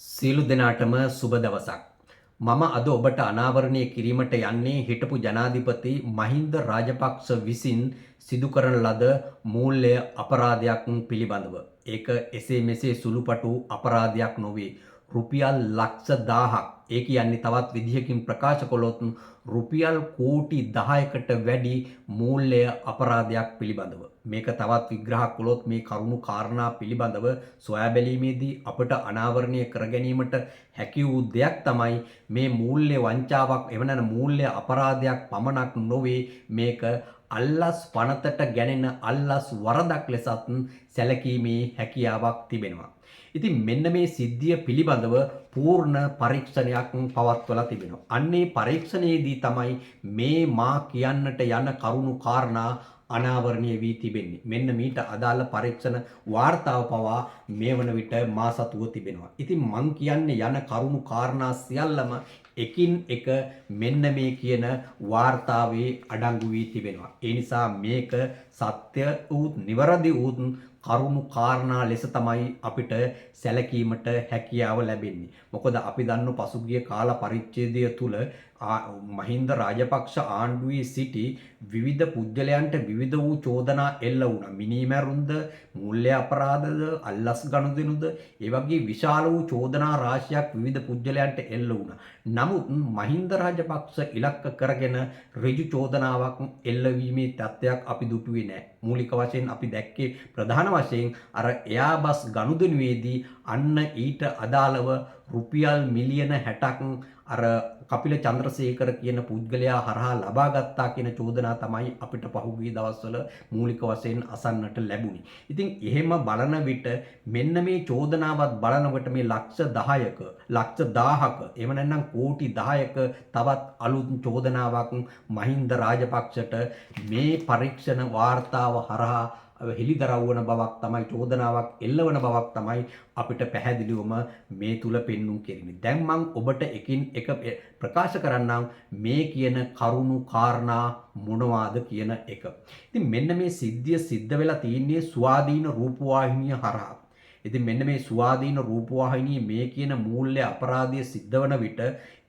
සියලු දෙනාටම සුබ දවසක්. මම අද ඔබට අනාවරණය කිරීමට යන්නේ හිටපු ජනාධිපති මහින්ද රාජපක්ෂ විසින් සිදු කරන ලද මූල්‍ය අපරාධයක් පිළිබඳව. ඒක එසේ මෙසේ සුළුපටු අපරාධයක් නොවේ. රුපියල් ලක්ෂ 1000ක්. ඒ කියන්නේ තවත් විදිහකින් ප්‍රකාශ කළොත් රුපියල් කෝටි 10කට වැඩි මූල්‍ය අපරාධයක් පිළිබඳව. මේක තවත් විග්‍රහ කළොත් මේ කරුණු කාරණා පිළිබඳව සොයා බැලීමේදී අපට අනාවරණය කර ගැනීමට හැකි වූ දෙයක් තමයි මේ මූල්‍ය වංචාවක් එවනන මූල්‍ය අපරාධයක් පමණක් නොවේ මේක අල්ලස් පනතට ගැනෙන අල්ලස් වරදක් ලෙසත් සැලකීමේ හැකියාවක් තිබෙනවා. ඉතින් මෙන්න මේ සිද්ධිය පිළිබඳව පූර්ණ පරීක්ෂණයක් පවත්වලා තිබෙනවා. අන්නේ පරීක්ෂණයේදී තමයි මේ මා කියන්නට යන කරුණු කාරණා අනාවරණය වී තිබෙන්නේ. මෙන්න මීට අදාළ පරීක්ෂණ වාර්තාව පවා මේ වන විට මා සතුව තිබෙනවා. ඉතින් මං කියන්නේ යන කරුණු කාරණා සියල්ලම එකින් එක මෙන්න මේ කියන වාර්තාවේ අඩංගු වී තිබෙනවා. ඒ නිසා මේක සත්‍ය වූ නිවැරදි වූ කරුණු කාරණා ලෙස තමයි අපිට සැලකීමට හැකියාව ලැබෙන්නේ. මොකද අපි දන්න පසුගිය කාල පරිච්ඡේදය තුල මහින්ද රාජපක්ෂ ආණ්ඩුවේ සිටි විවිධ පුද්ගලයන්ට විවිධ වූ චෝදනා එල්ල වුණා. මිනීමැරුම්ද, මූල්‍ය අපරාධද, අල්ලස් ගනුදෙනුද, ඒ වගේ විශාල වූ චෝදනා රාශියක් විවිධ පුද්ගලයන්ට එල්ල වුණා. නමුත් මහින්ද රාජපක්ෂ ඉලක්ක කරගෙන ඍජු චෝදනාවක් එල්ලවීමේ තත්ත්වයක් අපි දුටුවේ නැහැ. මූලික වශයෙන් අපි දැක්කේ ප්‍රධාන වශයෙන් අර එයාබස් ගනුදෙනුවේදී අන්න ඊට අදාළව රුපියල් මිලියන 60ක් අර කපිල චන්ද්‍රසේකර කියන පුද්ගලයා හරහා ලබා ගත්තා කියන චෝදනා තමයි අපිට පහුගිය දවස්වල මූලික වශයෙන් අසන්නට ලැබුණේ. ඉතින් එහෙම බලන විට මෙන්න මේ චෝදනාවත් බලනකොට මේ ලක්ෂ 10ක, ලක්ෂ 1000ක, එහෙම නැත්නම් කෝටි 10ක තවත් අලුත් චෝදනාවක් මහින්ද රාජපක්ෂට මේ පරීක්ෂණ වාර්තාව හරහා හෙළිදරව් වන බවක් තමයි චෝදනාවක් එල්ලවන බවක් තමයි අපිට පැහැදිලිවම මේ තුල පෙන්눔 කෙරෙන්නේ. දැන් මම ඔබට එකින් එක ප්‍රකාශ කරන්නම් මේ කියන කරුණු කාරණා මොනවාද කියන එක. ඉතින් මෙන්න මේ සිද්ධිය සිද්ධ වෙලා තියෙන්නේ ස්වාධීන රූපවාහිනිය හරහා. ඉතින් මෙන්න මේ ස්වාධීන රූපවාහිනිය මේ කියන මූල්‍ය අපරාධය සිද්ධ වන විට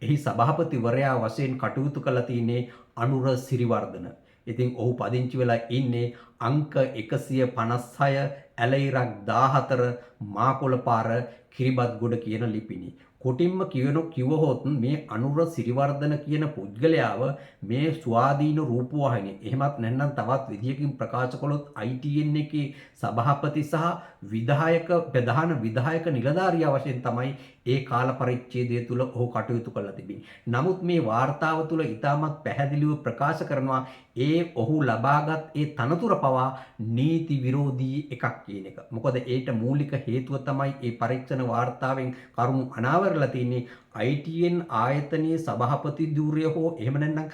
එහි සභාපතිවරයා වශයෙන් කටයුතු කළා තියෙන්නේ අනුර සිරිවර්ධන. ඉතින් ඔහු පදිංචි වෙලා ඉන්නේ අංක 156 ඇලයිරක් 14 මාකොළපාර කිරිබත්ගොඩ කියන ලිපිණි. කොටින්ම කිව්වහොත් මේ අනුර සිරිවර්ධන කියන පුද්ගලයාව මේ ස්වාධීන රූපවාහිනිය එහෙමත් නැත්නම් තවත් විදියකින් ප්‍රකාශ කළොත් ITN එකේ සභාපති සහ විධායක ප්‍රධාන විධායක නිලධාරියා වශයෙන් තමයි ඒ කාල පරිච්ඡේදය තුල ඔහු කටයුතු කරලා තිබෙන්නේ. නමුත් මේ වාර්තාව තුල ඉතාමත් පැහැදිලිව ප්‍රකාශ කරනවා ඒ ඔහු ලබාගත් ඒ තනතුර පවා නීති විරෝධී එකක් කියන එක. මොකද ඒට මූලික හේතුව තමයි ඒ පරීක්ෂණ වාර්තාවෙන් කරුණු අනාවරලා තියෙන්නේ ITN ආයතනයේ සභාපති ධූරය හෝ එහෙම නැත්නම්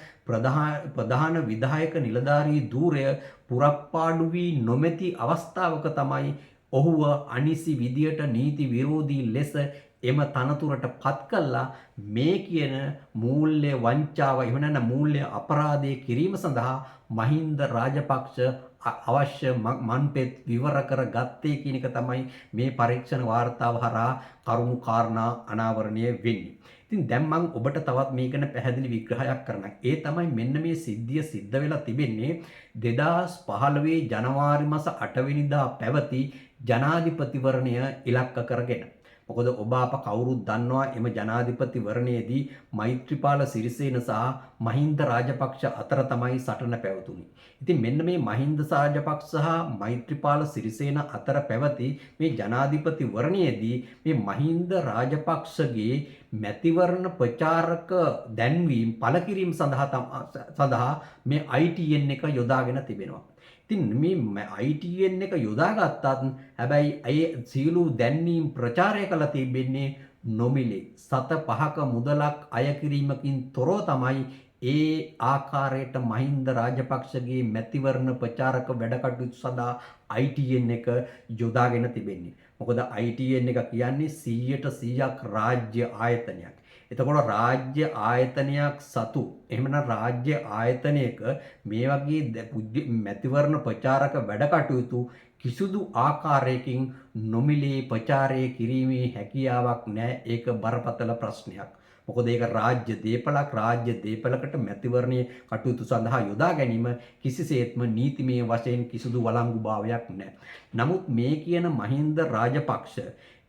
ප්‍රධාන විධායක නිලධාරී ධූරය පුරප්පාඩු වී නොමැති අවස්ථාවක තමයි ඔහුව අනිසි විදියට නීති විරෝධී ලෙස එම තනතුරට පත් කළා මේ කියන මූල්‍ය වංචාව එහෙම නැත්නම් මූල්‍ය අපරාධය කිරීම සඳහා මහින්ද රාජපක්ෂ අවශ්‍ය මන්පෙත් විවර කර ගත්තේ කියන එක තමයි මේ පරීක්ෂණ වාර්තාව හරහා කරුණු කාරණා අනාවරණය වෙන්නේ. ඉතින් දැන් මම ඔබට තවත් මේක ගැන පැහැදිලි විග්‍රහයක් කරන්නම්. ඒ තමයි මෙන්න මේ සිද්ධිය සිද්ධ වෙලා තිබෙන්නේ 2015 ජනවාරි මාස 8 වෙනිදා පැවති ජනාධිපතිවරණය ඉලක්ක කරගෙන. මොකද ඔබ අප කවුරුත් දන්නවා එම ජනාධිපතිවරණයේදී මෛත්‍රීපාල සිරිසේන සහ මහින්ද රාජපක්ෂ අතර තමයි සටන පැවතුනේ. ඉතින් මෙන්න මේ මහින්ද රාජපක්ෂ සහ මෛත්‍රීපාල සිරිසේන අතර පැවති මේ ජනාධිපතිවරණයේදී මේ මහින්ද රාජපක්ෂගේ මැතිවරණ ප්‍රචාරක දැන්වීම් පළකිරීම සඳහා මේ ITN එක යොදාගෙන තිබෙනවා. ඉතින් මේ ITN එක යොදාගත්තත් හැබැයි ඒ සීලු දැන්වීම් ප්‍රචාරය කළ තිබෙන්නේ නොමිලේ 7.5ක මුදලක් අය කිරීමකින් තොරව තමයි ඒ ආකාරයට මහින්ද රාජපක්ෂගේ මැතිවරණ ප්‍රචාරක වැඩ කටයුතු සඳහා ITN එක යොදාගෙන තිබෙන්නේ. මොකද ITN එක කියන්නේ 100% රාජ්‍ය ආයතනයක්. එතකොට රාජ්‍ය ආයතනයක් සතු එහෙමනම් රාජ්‍ය ආයතනයක මේ වගේ මැතිවරණ ප්‍රචාරක වැඩ කටයුතු කිසිදු ආකාරයකින් නොමිලේ ප්‍රචාරය කිරීමේ හැකියාවක් නැහැ. ඒක බරපතල ප්‍රශ්නයක්. මොකද ඒක රාජ්‍ය දේපලක්. රාජ්‍ය දේපලකට මැතිවරණයේ කටයුතු සඳහා යොදා ගැනීම කිසිසේත්ම නීතිමය වශයෙන් කිසිදු වළංගුභාවයක් නැහැ. නමුත් මේ කියන මහින්ද රාජපක්ෂ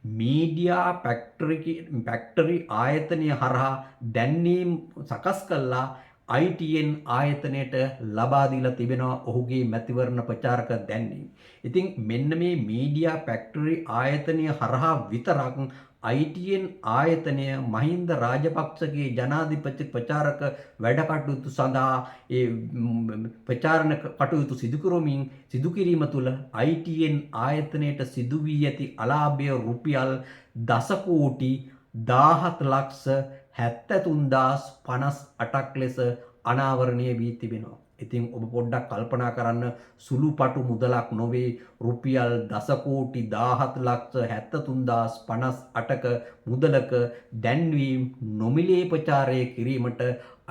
මීඩියා ෆැක්ටරි ආයතනය හරහා දැන්වීම් සකස් කළා ITN ආයතනයට ලබා දීලා තිබෙනවා ඔහුගේ මැතිවරණ ප්‍රචාරක දැන්වීම්. ඉතින් මෙන්න මේ මීඩියා ෆැක්ටරි ආයතනය හරහා විතරක් ITN ආයතනය මහින්ද රාජපක්ෂගේ ජනාධිපති ප්‍රචාරක වැඩ කටයුතු සඳහා ඒ ප්‍රචාරණ කටයුතු සිදු කිරීම තුළ ITN ආයතනයට සිදු වී ඇති අලාභය රුපියල් 10,17,53,58ක් ලෙස අනාවරණය වී තිබෙනවා. ඉතින් ඔබ පොඩ්ඩක් කල්පනා කරන්න සුළුපටු මුදලක් නොවේ රුපියල් 10,17,53,58ක මුදලක දැන්වීම් නොමිලේ ප්‍රචාරය කිරීමට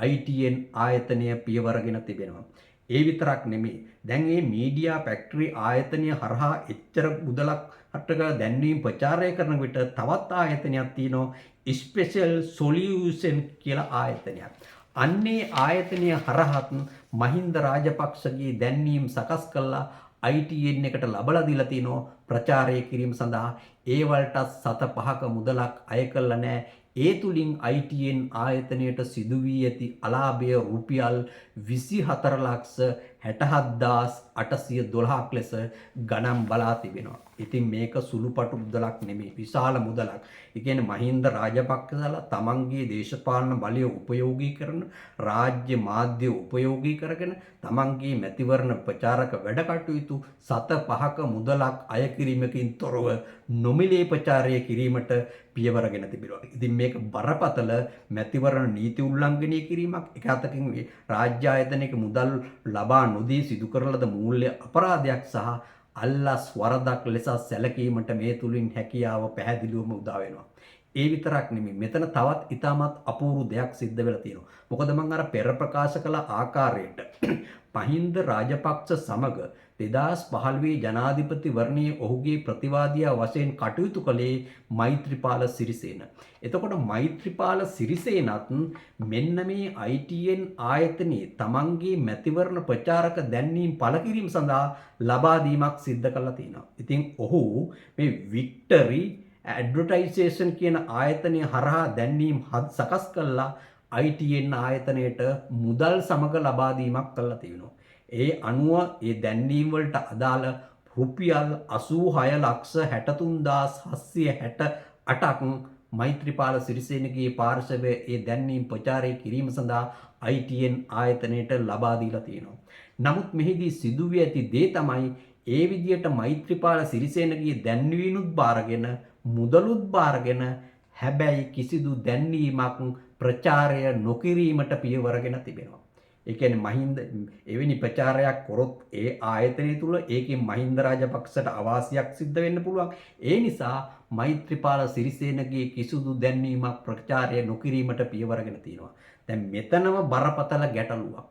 ITN ආයතනය පියවරගෙන තිබෙනවා. ඒ විතරක් නෙමෙයි. දැන් මේ මීඩියා ෆැක්ටරි ආයතනය හරහා එච්චර මුදලක් අටක දැන්වීම් ප්‍රචාරය කරන විට තවත් ආයතනයක් තියෙනවා ස්පෙෂල් සොලියුෂන් කියලා ආයතනයක්. අන්නේ ආයතනය හරහත් මහින්ද රාජපක්ෂගේ දැන්වීම් සකස් කළා ITN එකට ලබලා දීලා තිනවා ප්‍රචාරය කිරීම සඳහා. ඒ වලට 7-5ක මුදලක් අය කළා නැහැ. ඒ තුලින් ITN ආයතනයට සිදු වී ඇති අලාභය රුපියල් 24,67,812ක් ලෙස ගණන් බලා තිබෙනවා. ඉතින් මේක සුළුපටු මුදලක් නෙමෙයි, විශාල මුදලක්. ඒ කියන්නේ මහින්ද රාජපක්ෂලා තමන්ගේ දේශපාලන බලය උපයෝගී කරන, රාජ්‍ය මාධ්‍ය උපයෝගී කරගෙන තමන්ගේ මැතිවරණ ප්‍රචාරක වැඩ කටයුතු 7-5ක මුදලක් අය කිරීමකින් තොරව නොමිලේ ප්‍රචාරය කිරීමට පියවරගෙන තිබෙනවා. ඉතින් මේක බරපතල මැතිවරණ නීති උල්ලංඝනය කිරීමක්. එක අතකින් රාජ්‍ය ආයතනයක මුදල් ලබා නොදී සිදු කරන ලද මූල්‍ය අපරාධයක් සහ අල්ලස් වරදක් ලෙස සැලකීමට මේ තුලින් හැකියාව පැහැදිලිවම උදා වෙනවා. ඒ විතරක් නෙමෙයි, මෙතන තවත් ඉතාමත් අපූර්ව දෙයක් සිද්ධ වෙලා තියෙනවා. මොකද මම අර පෙර ප්‍රකාශ කළ ආකාරයට මහින්ද රාජපක්ෂ සමග 2015 ජනාධිපතිවරණයේ ඔහුගේ ප්‍රතිවාදියා වශයෙන් කටයුතු කළේ මෛත්‍රීපාල සිරිසේන. එතකොට මෛත්‍රීපාල සිරිසේනත් මෙන්න මේ ITN ආයතනයේ තමන්ගේ මැතිවරණ ප්‍රචාරක දැන්වීම් පළ කිරීම සඳහා ලබා දීමක් සිද්ධ කළා තියෙනවා. ඉතින් ඔහු මේ වික්ටරි ඇඩ්වර්ටයිසේෂන් කියන ආයතනය හරහා දැන්වීම් සකස් කළා ITN ආයතනයට මුදල් සමග ලබා දීමක් කළා තියෙනවා. ඒ අනුව ඒ දැන්වීම් වලට අදාළ රුපියල් 86,63,768ක් මෛත්‍රීපාල සිරිසේනගේ පාර්ශවය ඒ දැන්වීම් ප්‍රචාරය කිරීම සඳහා ITN ආයතනයට ලබා දීලා තියෙනවා. නමුත් මෙහිදී සිදුවී ඇති දේ තමයි ඒ විදියට මෛත්‍රීපාල සිරිසේනගේ දැන්වීනුත් බාරගෙන මුදලුත් බාරගෙන හැබැයි කිසිදු දැන්වීමක් ප්‍රචාරය නොකිරීමට පියවරගෙන තිබෙනවා. ඒ කියන්නේ මහින්ද එවැනි ප්‍රචාරයක් කරොත් ඒ ආයතනය තුල ඒකෙන් මහින්ද රාජපක්ෂට අවාසියක් සිද්ධ වෙන්න පුළුවන්. ඒ නිසා මෛත්‍රීපාල සිරිසේනගේ කිසිදු දැන්වීමක් ප්‍රචාරය නොකිරීමට පියවරගෙන තියෙනවා. දැන් මෙතනම බරපතල ගැටලුවක්.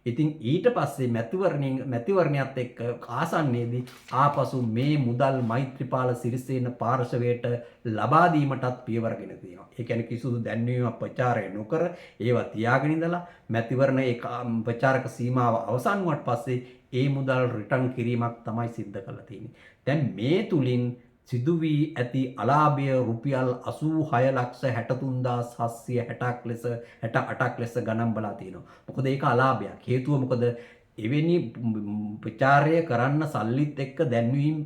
ඉතින් ඊට පස්සේ මැතිවරණයත් එක්ක ආසන්නයේදී ආපසු මේ මුදල් මෛත්‍රීපාල සිරිසේන පාර්ශවයට ලබා දීමටත් පියවරගෙන තියෙනවා. ඒ කියන්නේ කිසිදු දැන්වීමක් ප්‍රචාරය නොකර ඒවා තියාගෙන ඉඳලා මැතිවරණ ඒ ප්‍රචාරක සීමාව අවසන් වුණාට පස්සේ ඒ මුදල් රිටර්න් කිරීමක් තමයි සිද්ධ කරලා තියෙන්නේ. දැන් මේ තුලින් සිදු වී ඇති අලාභය රුපියල් 86,63,768ක් ලෙස ගණන් බලා තියෙනවා. මොකද ඒක අලාභයක්. හේතුව මොකද? එවැනි ප්‍රචාරය කරන්න සල්ලිත් එක්ක දැන්වීම්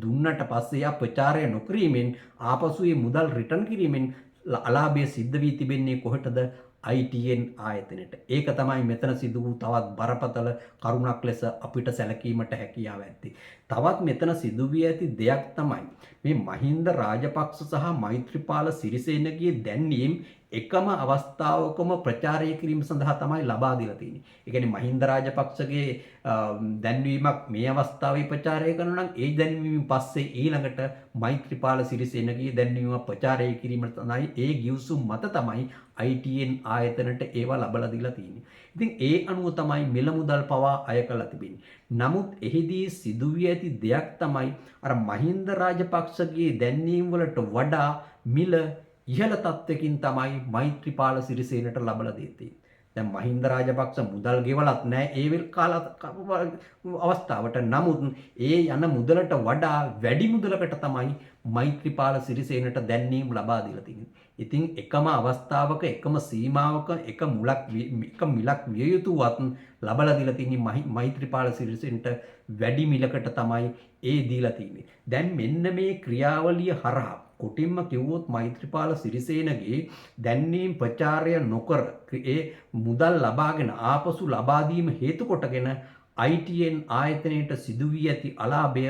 දුන්නට පස්සේ යා ප්‍රචාරය නොකිරීමෙන් ආපසු මේ මුදල් රිටර්න් කිරීමෙන් අලාභය සිද්ධ වී තිබෙන්නේ කොහෙටද? ITN ආයතනයට. ඒක තමයි මෙතන සිදු වූ තවත් බරපතල කරුණක් ලෙස අපිට සැලකීමට හැකියාව ඇත්තේ. තවත් මෙතන සිදු වී ඇති දෙයක් තමයි මේ මහින්ද රාජපක්ෂ සහ මෛත්‍රීපාල සිරිසේනගේ දැන්වීම් එකම අවස්ථාවකම ප්‍රචාරය කිරීම සඳහා තමයි ලබා දීලා තියෙන්නේ. ඒ කියන්නේ මහින්ද රාජපක්ෂගේ දැන්වීමක් මේ අවස්ථාවේ ප්‍රචාරය කරනවා නම් ඒ දැන්වීම පස්සේ ඊළඟට මෛත්‍රීපාල සිරිසේනගේ දැන්වීම ප්‍රචාරය කිරීම තමයි ඒ ගිවිසුම් මත තමයි ITN ආයතනට ඒවා ලබලා දීලා තියෙන්නේ. ඉතින් ඒ අනුව තමයි මිල මුදල් පවා අය කළා තිබෙන්නේ. නමුත් එහිදී සිදුවී ඇති දෙයක් තමයි අර මහින්ද රාජපක්ෂගේ දැන්වීම් වලට වඩා මිල ඉහළ තත්ත්වකින් තමයි මෛත්‍රීපාල සිරිසේනට ලබලා දෙන්නේ. දැන් මහින්ද රාජපක්ෂ මුදල් ගෙවලත් නැහැ ඒ අවස්ථාවට. නමුත් ඒ යන මුදලට වඩා වැඩි මුදලකට තමයි මෛත්‍රීපාල සිරිසේනට දැන්වීම් ලබා දීලා තියෙන්නේ. ඉතින් එකම අවස්ථාවක එකම සීමාවක එක මිලක් විය යුතුවත් ලබලා දීලා තියෙන්නේ මෛත්‍රීපාල සිරිසේනට වැඩි මිලකට තමයි ඒ දීලා තියෙන්නේ. දැන් මෙන්න මේ ක්‍රියාවලිය හරහා කොටින්ම කිව්වොත් මෛත්‍රීපාල සිරිසේනගේ දැන්වීම් ප්‍රචාරය නොකර ඒ මුදල් ලබාගෙන ආපසු ලබා දීම හේතු කොටගෙන ITN ආයතනයට සිදු වී ඇති අලාභය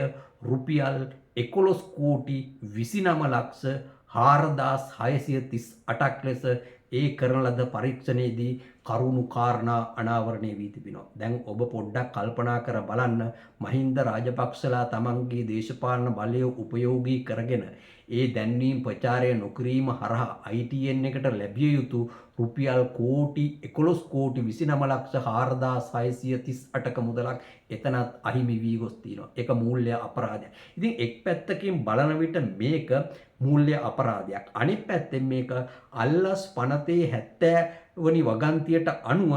රුපියල් 11 කෝටි 29 ලක්ෂ 4638ක් ලෙස ඒ කරන ලද පරීක්ෂණයේදී කරුණු කාරණා අනාවරණය වී තිබෙනවා. දැන් ඔබ පොඩ්ඩක් කල්පනා කර බලන්න මහින්ද රාජපක්ෂලා තමන්ගේ දේශපාලන බලය උපයෝගී කරගෙන ඒ දැන්වීම් ප්‍රචාරය නොකිරීම හරහා ITN එකට ලැබිය යුතු රුපියල් කෝටි 11 කෝටි 29 ලක්ෂ 4638ක මුදලක් එතනත් අහිමි වී ගොස් තියෙනවා. ඒක මූල්‍ය අපරාධයක්. ඉතින් එක් පැත්තකින් බලන විට මේක මූල්‍ය අපරාධයක්. අනිත් පැත්තෙන් මේක අල්ලස් පනතේ 70 වනි වගන්තියට අනුව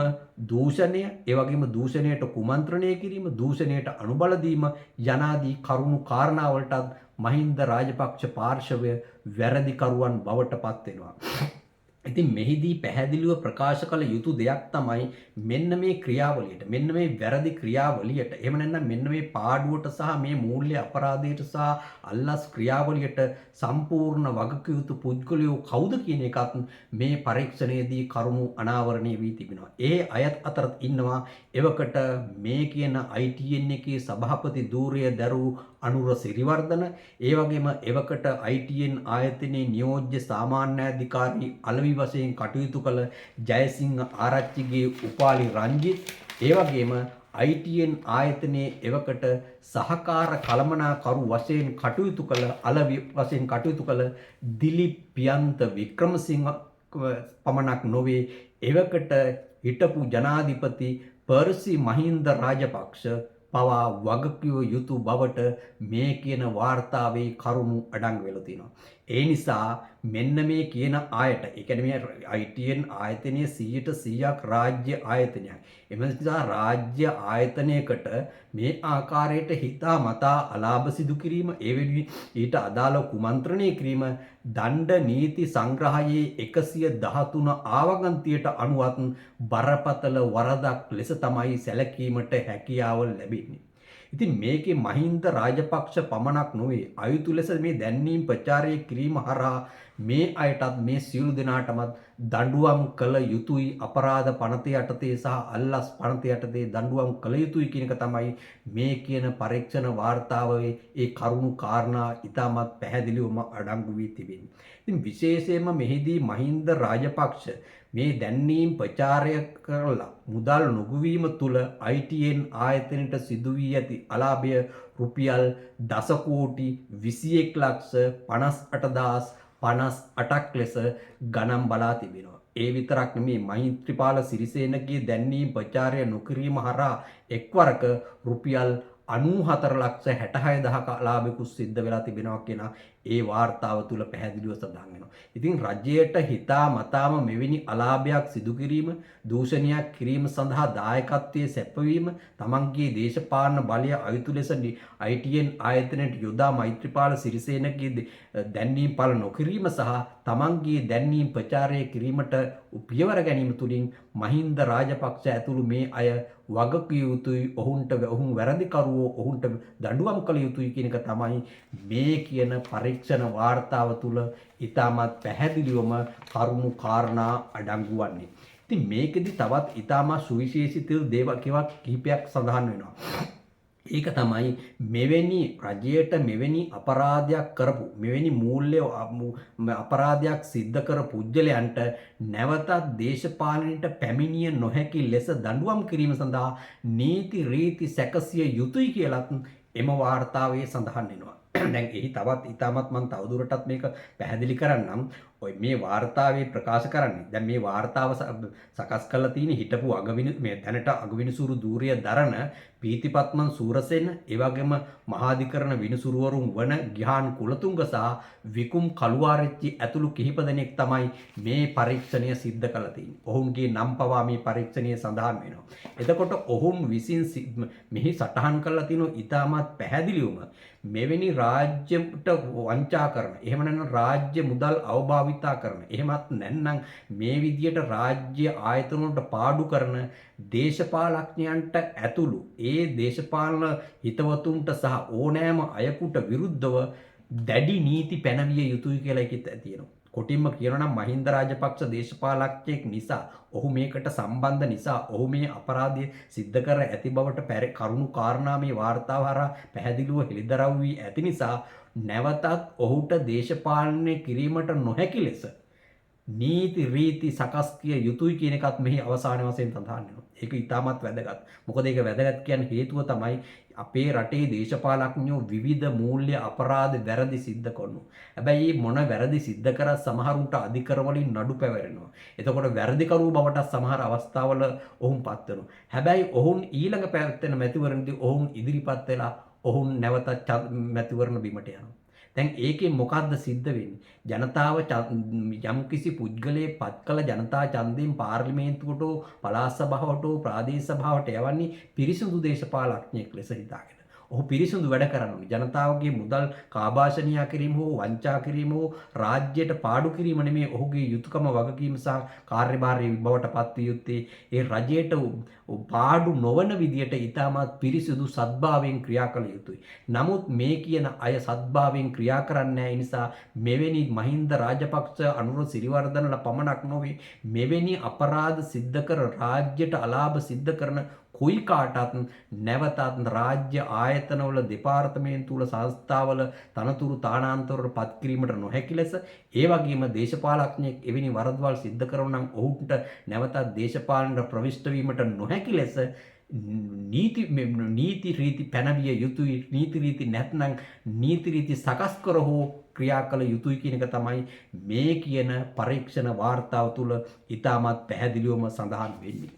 දූෂණය, ඒ වගේම දූෂණයට කුමන්ත්‍රණය කිරීම, දූෂණයට අනුබල දීම යනාදී කරුණු කාරණාවලටත් මහින්ද රාජපක්ෂ පාර්ශවය වැරදිකරුවන් බවට පත් වෙනවා. ඉතින් මෙහිදී පැහැදිලිව ප්‍රකාශ කළ යුතු දෙයක් තමයි මෙන්න මේ ක්‍රියාවලියට, මෙන්න මේ වැරදි ක්‍රියාවලියට, එහෙම නැත්නම් මෙන්න මේ පාඩුවට සහ මේ මූල්‍ය අපරාධයට සහ අල්ලස් ක්‍රියාවලියට සම්පූර්ණ වගකිව යුතු පුද්ගලයෝ කවුද කියන එකත් මේ පරීක්ෂණයේදී කරුණු අනාවරණය වී තිබෙනවා. ඒ අයත් අතරත් ඉන්නවා එවකට මේ කියන ITN එකේ සභාපති ධූරය දරූ අනුර සිරිවර්ධන, ඒ වගේම එවකට ITN ආයතනයේ නියෝජ්‍ය සාමාන්‍ය අධිකාරී අලවි වශයෙන් කටයුතු කළ ජයසිංහ ආරච්චිගේ උපාලි රංජිත්, ඒ වගේම ITN ආයතනයේ එවකට සහකාර කළමනාකරු වශයෙන් කටයුතු කළ අලවි වශයෙන් කටයුතු කළ දිලිප් පියන්ත වික්‍රමසිංහ පමණක් නොවේ, එවකට හිටපු ජනාධිපති පර්සි මහින්ද රාජපක්ෂ පවා වගකිව යුතු බවට මේ කියන වාර්තාවේ කරුණු අඩංගු වෙලා තියෙනවා. ඒ නිසා මෙන්න මේ කියන ආයත, ඒ කියන්නේ මේ ITN ආයතනයේ 100% රාජ්‍ය ආයතනයක්. එම නිසා රාජ්‍ය ආයතනයකට මේ ආකාරයට හිතා මතා අලාභ සිදු කිරීම, ඒ වෙනුවෙන් ඊට අදාළ කුමන්ත්‍රණය කිරීම දණ්ඩ නීති සංග්‍රහයේ 113 ආවගන්තියට අනුවත් බරපතල වරදක් ලෙස තමයි සැලකීමට හැකියාව ලැබෙන්නේ. ඉතින් මේකේ මහින්ද රාජපක්ෂ පමණක් නොවේ, අයුතු ලෙස මේ දැන්වීම් ප්‍රචාරය කිරීම හරහා මේ අයටත් මේ සියලු දෙනාටමත් දඬුවම් කළ යුතුයි. අපරාධ පනත යටතේ සහ අල්ලස් පනත යටතේ දඬුවම් කළ යුතුයි කියන එක තමයි මේ කියන පරීක්ෂණ වාර්තාවේ ඒ කරුණු කාරණා ඉතාමත් පැහැදිලිවම අඩංගු වී තිබෙනවා. ඉතින් විශේෂයෙන්ම මෙහිදී මහින්ද රාජපක්ෂ මේ දැන්වීම් ප්‍රචාරය කරලා මුදල් නොගුවීම තුළ ITN ආයතනයට සිදු වී ඇති අලාභය රුපියල් 10 කෝටි 21 ලක්ෂ 58,058ක් ලෙස ගණන් බලා තිබෙනවා. ඒ විතරක් නෙමේ මෛත්‍රීපාල සිරිසේනගේ දැන්වීම් ප්‍රචාරය නොකිරීම හරහා එක්වරක රුපියල් 94 ලක්ෂ 66,000ක අලාභයකුත් සිද්ධ වෙලා තිබෙනවා කියන ඒ වාර්තාව තුල පැහැදිලිව සඳහන් වෙනවා. ඉතින් රජයට හිතා මතාම මෙවැනි අලාභයක් සිදු කිරීම, දූෂණයක් කිරීම සඳහා දායකත්වයේ සැපවීම, තමන්ගේ දේශපාලන බලය අයුතු ලෙස ITN ආයතනයට යොදා මෛත්‍රීපාල සිරිසේනගේ දැන්වීම් පාල නොකිරීම සහ තමන්ගේ දැන්වීම් ප්‍රචාරය කිරීමට පියවර ගැනීම තුලින් මහින්ද රාජපක්ෂ ඇතුළු මේ අය වගකිය යුතුයි, ඔවුන් වැරදිකරුවෝ ඔවුන්ට දඬුවම් කළ යුතුයි කියන එක තමයි මේ කියන පරීක්ෂණ වාර්තාව තුළ ඉතාමත් පැහැදිලිවම කරුණු කාරණා අඩංගු වන්නේ. ඉතින් මේකෙදි තවත් ඉතාමත් සුවිශේෂිත දේවල් කිහිපයක් සඳහන් වෙනවා. ඒක තමයි මෙවැනි රජයට මෙවැනි අපරාධයක් කරපු, මෙවැනි මූල්‍ය අපරාධයක් සිද්ධ කර පුද්ගලයන්ට නැවතත් දේශපාලනයට පැමිණිය නොහැකි ලෙස දඬුවම් කිරීම සඳහා නීති රීති සැකසිය යුතුයි කියලත් එම වාර්තාවේ සඳහන් වෙනවා. දැන් එහි තවත් ඉතාමත් මම තවදුරටත් මේක පැහැදිලි කරන්නම්. ඔය මේ වාර්තාවේ ප්‍රකාශ කරන්නේ දැන් මේ වාර්තාව සකස් කරලා තියෙන හිටපු අගවිනි මේ දැනට අගවිනිසුරු ධූරය දරන පීතිපත්මන් සූරසෙන ඒ වගේම මහාධිකරණ විනිසුරුවරුන් වන ග්‍යාන් කුලතුංග සහ විකුම් කළුආරච්චි ඇතුළු කිහිප දෙනෙක් තමයි මේ පරීක්ෂණය සිද්ධ කළා තියෙන්නේ. ඔවුන්ගේ නම් පවා මේ පරීක්ෂණයේ සඳහන් වෙනවා. එතකොට ඔවුන් විසින් මෙහි සටහන් කරලා තියෙන ඉතාමත් පැහැදිලිවම මෙවැනි රාජ්‍යයට වංචා කරන, එහෙම නැත්නම් රාජ්‍ය මුදල් අවභාවිතා කරන, එහෙමත් නැත්නම් මේ විදියට රාජ්‍ය ආයතන වලට පාඩු කරන දේශපාලඥයන්ට ඇතුළු ඒ දේශපාලන හිතවතුන්ට සහ ඕනෑම අයෙකුට විරුද්ධව දැඩි නීති පැනවිය යුතුයි කියලා එකක් තියෙනවා. කොටින්ම කියනවා නම් මහින්ද රාජපක්ෂ දේශපාලඥයෙක් නිසා, ඔහු මේකට සම්බන්ධ නිසා, ඔහු මේ අපරාධය සිද්ධ කර ඇති බවට කරුණු කාරණා මේ වාර්තාව හරහා පැහැදිලිව හෙළිදරව් වී ඇති නිසා නැවතත් ඔහුට දේශපාලනය කිරීමට නොහැකි ලෙස නීති රීති සකස් කිය යුතුයි කියන එකත් මෙහි අවසාන වශයෙන් සඳහන් වෙනවා. ඒක ඉතාමත් වැදගත්. මොකද ඒක වැදගත් කියන හේතුව තමයි අපේ රටේ දේශපාලඥයෝ විවිධ මූල්‍ය අපරාධ වැරදි සිද්ධ කරනවා. හැබැයි මොන වැරදි සිද්ධ කරත් සමහරුන්ට අධිකර වලින් නඩු පැවරෙනවා. එතකොට වැරදිකරු බවට සමහර අවස්ථාවල ඔවුන් පත් වෙනවා. හැබැයි ඔවුන් ඊළඟ පැවැත්වෙන මැතිවරණදී ඔවුන් ඉදිරිපත් වෙලා ඔවුන් නැවත මැතිවරණ බිමට යනවා. දැන් ඒකේ මොකද්ද සිද්ධ වෙන්නේ? ජනතාව යම්කිසි පුද්ගලයෙක් පත් කළ ජනතා ඡන්දයෙන් පාර්ලිමේන්තුවට, පළාත් සභාවට, ප්‍රාදේශ සභාවට යවන්නේ පිරිසිදු දේශපාලඥයෙක් ලෙස හිතාගෙන. ඔහු පිරිසිදු වැඩ කරනවා. ජනතාවගේ මුදල් කාබාෂණීය කිරීම හෝ වංචා කිරීම හෝ රාජ්‍යයට පාඩු කිරීම නෙමේ ඔහුගේ යුතුයකම, වගකීම සහ කාර්යභාරය බවට පත් විය යුත්තේ. ඒ රජයට පාඩු නොවන විදියට ඊටමත් පිරිසිදු සද්භාවයෙන් ක්‍රියා කළ යුතුයි. නමුත් මේ කියන අය සද්භාවයෙන් ක්‍රියා කරන්නේ නැහැ. නිසා මෙවැනි මහින්ද රාජපක්ෂ, අනුර සිරිවර්ධනලා පමණක් නොවේ, මෙවැනි අපරාධ සිද්ධ කර රාජ්‍යයට අලාභ සිද්ධ කරන කොයි කාටත් නැවතත් රාජ්‍ය ආයතනවල, දෙපාර්තමේන්තුවල, සංස්ථාවල තනතුරු තානාන්තරවල පත් කිරීමට නොහැකි ලෙස, ඒ වගේම දේශපාලඥයෙක් එවැනි වරදවල් සිද්ධ කරනවා නම් ඔහුට නැවතත් දේශපාලනයට ප්‍රවිෂ්ඨ වීමට නොහැකි ලෙස නීති රීති පැනවිය යුතුයි. නීති රීති නැත්නම් නීති රීති සකස් කර හෝ ක්‍රියා කළ යුතුයි කියන එක තමයි මේ කියන පරීක්ෂණ වාර්තාව තුළ ඉතාමත් පැහැදිලිවම සඳහන් වෙන්නේ.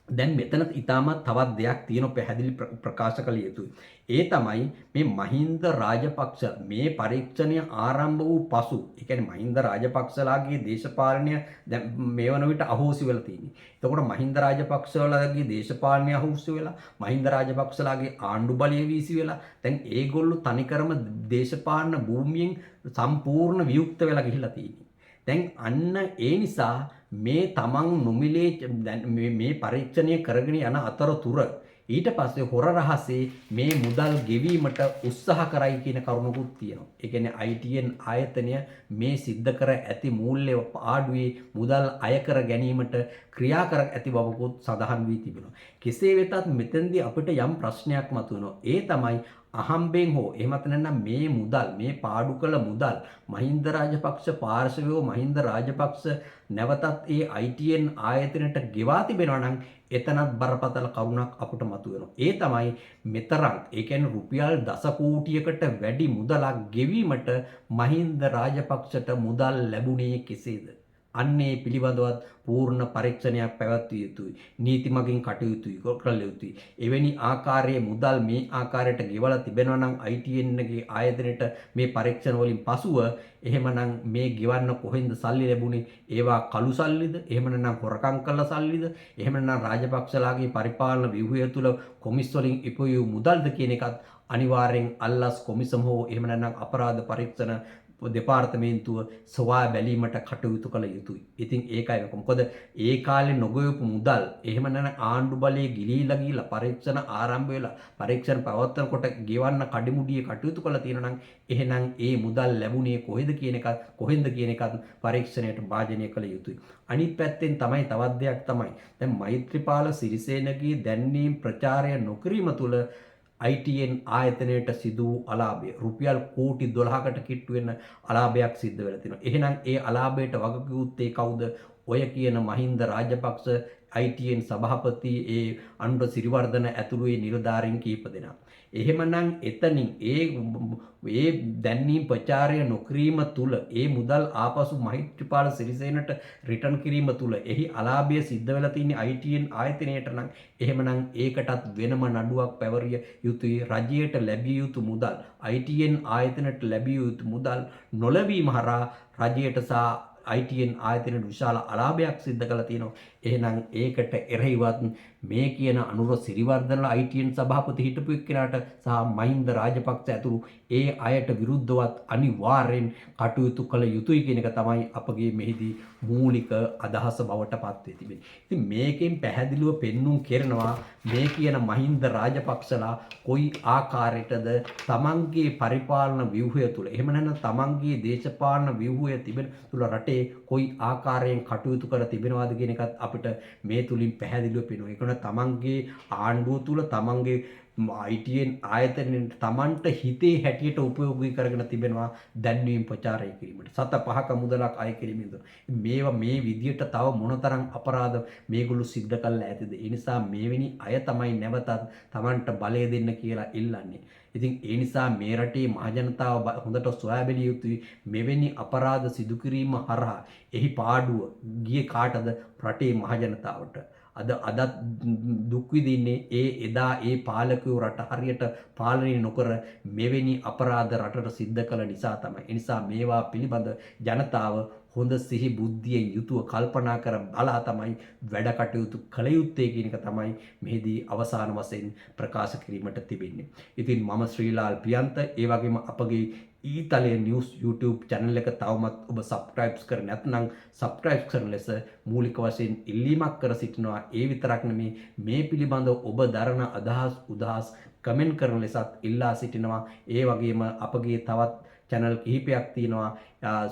දැන් මෙතන ඉතාමත් තවත් දෙයක් තියෙන පැහැදිලි ප්‍රකාශ කළ යුතුයි. ඒ තමයි මේ මහින්ද රාජපක්ෂ මේ පරීක්ෂණය ආරම්භ වූ පසු, ඒ කියන්නේ මහින්ද රාජපක්ෂලාගේ දේශපාලනය දැන් මේ වන විට අහෝසි වෙලා තියෙන්නේ. එතකොට මහින්ද රාජපක්ෂලාගේ දේශපාලනය අහෝසි වෙලා, මහින්ද රාජපක්ෂලාගේ ආණ්ඩු බලය වීසි වෙලා, දැන් ඒගොල්ලෝ තනිකරම දේශපාලන භූමියෙන් සම්පූර්ණ වියුක්ත වෙලා ගිහිලා තියෙන්නේ. දැන් අන්න ඒ නිසා මේ තමන් නොමිලේ මේ පරීක්ෂණය කරගෙන යන අතරතුර ඊට පස්සේ හොර රහසේ මේ මුදල් ගෙවීමට උත්සාහ කරයි කියන කරුණකුත් තියෙනවා. ඒ කියන්නේ ITN ආයතනය මේ සිද්ධ කර ඇති මූල්‍ය පාඩුවේ මුදල් අය කර ගැනීමට ක්‍රියා කර ඇති බවකුත් සඳහන් වී තිබෙනවා. කෙසේ වෙතත් මෙතෙන්දී අපිට යම් ප්‍රශ්නයක් මතුවෙනවා. ඒ තමයි අහම්බෙන් හෝ එහෙමත් නැත්නම් මේ මුදල්, මේ පාඩු කළ මුදල් මහින්ද රාජපක්ෂ පාර්ශවයෝ මහින්ද රාජපක්ෂ නැවතත් ඒ ITN ආයතනයට ගෙවා තිබෙනවා නම් එතනත් බරපතල කරුණක් අපට මතුවෙනවා. ඒ තමයි මෙතරම්, ඒ කියන්නේ රුපියල් දස කෝටියකට වැඩි මුදලක් ගෙවීමට මහින්ද රාජපක්ෂට මුදල් ලැබුණේ කෙසේද? අන්නේ පිළිබඳවත් පූර්ණ පරීක්ෂණයක් පැවැත්විය යුතුයි. නීති මගින් කටයුතු කළ යුතුයි. එවැනි ආකාරයේ මුදල් මේ ආකාරයට ගෙවලා තිබෙනවා නම් ITN ගේ ආයතනයට මේ පරීක්ෂණ වලින් පසුව, එහෙමනම් මේ ගෙවන්න කොහෙන්ද සල්ලි ලැබුණේ? ඒවා කළු සල්ලිද? එහෙම නැත්නම් හොරකම් කළ සල්ලිද? එහෙම නැත්නම් රාජපක්ෂලාගේ පරිපාලන ව්‍යුහය තුළ කොමිස් වලින් ඉපයූ මුදල්ද කියන එකත් අනිවාර්යෙන් අල්ලස් කොමිසම හෝ එහෙම නැත්නම් අපරාධ පරීක්ෂණ දෙපාර්තමේන්තුව සොයා බැලීමට කටයුතු කළ යුතුයි. ඉතින් ඒකයි මොකද ඒ කාලේ නොගොයපු මුදල්, එහෙම නැත්නම් ආණ්ඩු බලයේ ගිලීලා ගිහිලා පරීක්ෂණ ආරම්භ වෙලා පරීක්ෂණ පවත්වනකොට ගෙවන්න කඩිමුඩියේ කටයුතු කළා තියෙනවා නම් එහෙනම් ඒ මුදල් ලැබුණේ කොහෙන්ද කියන එකත් පරීක්ෂණයට භාජනය කළ යුතුයි. අනිත් පැත්තෙන් තමයි තවත් දෙයක් තමයි දැන් මෛත්‍රීපාල සිරිසේනගේ දැන්වීම් ප්‍රචාරය නොකිරීම තුළ ITN ආයතනයට සිදු වූ අලාභය රුපියල් කෝටි 12කට කිට්ටු වෙන අලාභයක් සිද්ධ වෙලා තිනවා. එහෙනම් ඒ අලාභයට වගකියුත්තේ කවුද? ඔය කියන මහින්ද රාජපක්ෂ ITN සභාපති ඒ අනුර සිරිවර්ධන ඇතුළු ඒ නිලධාරීන් කීප දෙනා. එහෙමනම් එතනින් ඒ දැන්වීම් ප්‍රචාරය නොකිරීම තුළ ඒ මුදල් ආපසු මහිත්‍රිපාල සිරිසේනට රිටර්න් කිරීම තුළ එහි අලාභය සිද්ධ වෙලා තියෙන්නේ ITN ආයතනයට නම් එහෙමනම් ඒකටත් වෙනම නඩුවක් පැවරිය යුතුයි. රජයට ලැබිය යුතු මුදල් ITN ආයතනයට ලැබිය යුතු මුදල් නොලැබීම හරහා රජයට සහ ITN ආයතනයට විශාල අලාභයක් සිද්ධ කරලා තියෙනවා. එහෙනම් ඒකට එරෙහිවත් මේ කියන අනුර සිරිවර්ධනලා ITN සභාපති හිටපු එක්කෙනාට සහ මහින්ද රාජපක්ෂ ඇතුළු ඒ අයට විරුද්ධවත් අනිවාර්යෙන් කටයුතු කළ යුතුයි කියන එක තමයි අපගේ මෙහිදී මූලික අදහස බවට පත් වෙ තිබෙන්නේ. ඉතින් මේකෙන් පැහැදිලිව පෙන්눔 කරනවා මේ කියන මහින්ද රාජපක්ෂලා කොයි ආකාරයටද තමන්ගේ පරිපාලන ව්‍යුහය තුළ එහෙම නැත්නම් තමන්ගේ දේශපාලන ව්‍යුහය තිබෙන තුළ රටේ කොයි ආකාරයෙන් කටයුතු කර තිබෙනවාද කියන එකත් අපිට මේ තුලින් පැහැදිලිව පේනවා. ඒකන තමන්ගේ ආණ්ඩුව තුල තමන්ගේ ITN ආයතනයේ තමන්ට හිතේ හැටියට උපයෝගී කරගෙන තිබෙනවා දැන්වීම් ප්‍රචාරය කිරීමට. 7-5ක මුදලක් අය කිරීමෙන්ද මේවා මේ විදියට තව මොනතරම් අපරාධ මේගොල්ලෝ සිද්ධ කළා ඇතිද? ඒ නිසා මෙවැනි අය තමයි නැවතත් තමන්ට බලය දෙන්න කියලා ඉල්ලන්නේ. ඉතින් ඒ නිසා මේ රටේ මහජනතාව හොඳට සොයා බැලිය යුතුයි මෙවැනි අපරාධ සිදු කිරීම හරහා එහි පාඩුව ගියේ කාටද? රටේ මහජනතාවට. අදත් දුක් විඳින්නේ එදා ඒ පාලකයෝ රට හරියට පාලනය නොකර මෙවැනි අපරාධ රටට සිද්ධ කළ නිසා තමයි. ඒ නිසා මේවා පිළිබඳ ජනතාව හොඳ සිහි බුද්ධියෙන් යුතුව කල්පනා කර බලා තමයි වැඩ කටයුතු කළ යුත්තේ කියන එක තමයි මෙහිදී අවසාන වශයෙන් ප්‍රකාශ කිරීමට තිබෙන්නේ. ඉතින් මම ශ්‍රීලාල් පියන්ත ඒ වගේම අපගේ ඊතලයේ නිවුස් YouTube channel එක තවමත් ඔබ subscribe කර නැත්නම් subscribe කරන ලෙස මූලික වශයෙන් ඉල්ලීමක් කර සිටිනවා. ඒ විතරක් නෙමේ මේ පිළිබඳව ඔබ දරන අදහස් උදහස් කමෙන්ට් කරන ලෙසත් ඉල්ලා සිටිනවා. ඒ වගේම අපගේ තවත් channel කිහිපයක් තියෙනවා.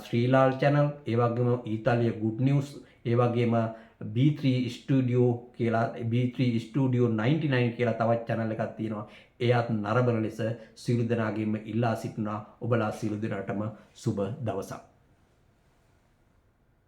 ශ්‍රීලාල් channel, ඒ වගේම ඊතලිය good news, ඒ වගේම B3 Studio කියලා B3 Studio 99 කියලා තවත් channel එකක් තියෙනවා. එයත් නරඹන ලෙස සියලු දෙනාගෙන්ම ඉල්ලා සිටිනවා. ඔබලා සියලු දෙනාටම සුබ දවසක්.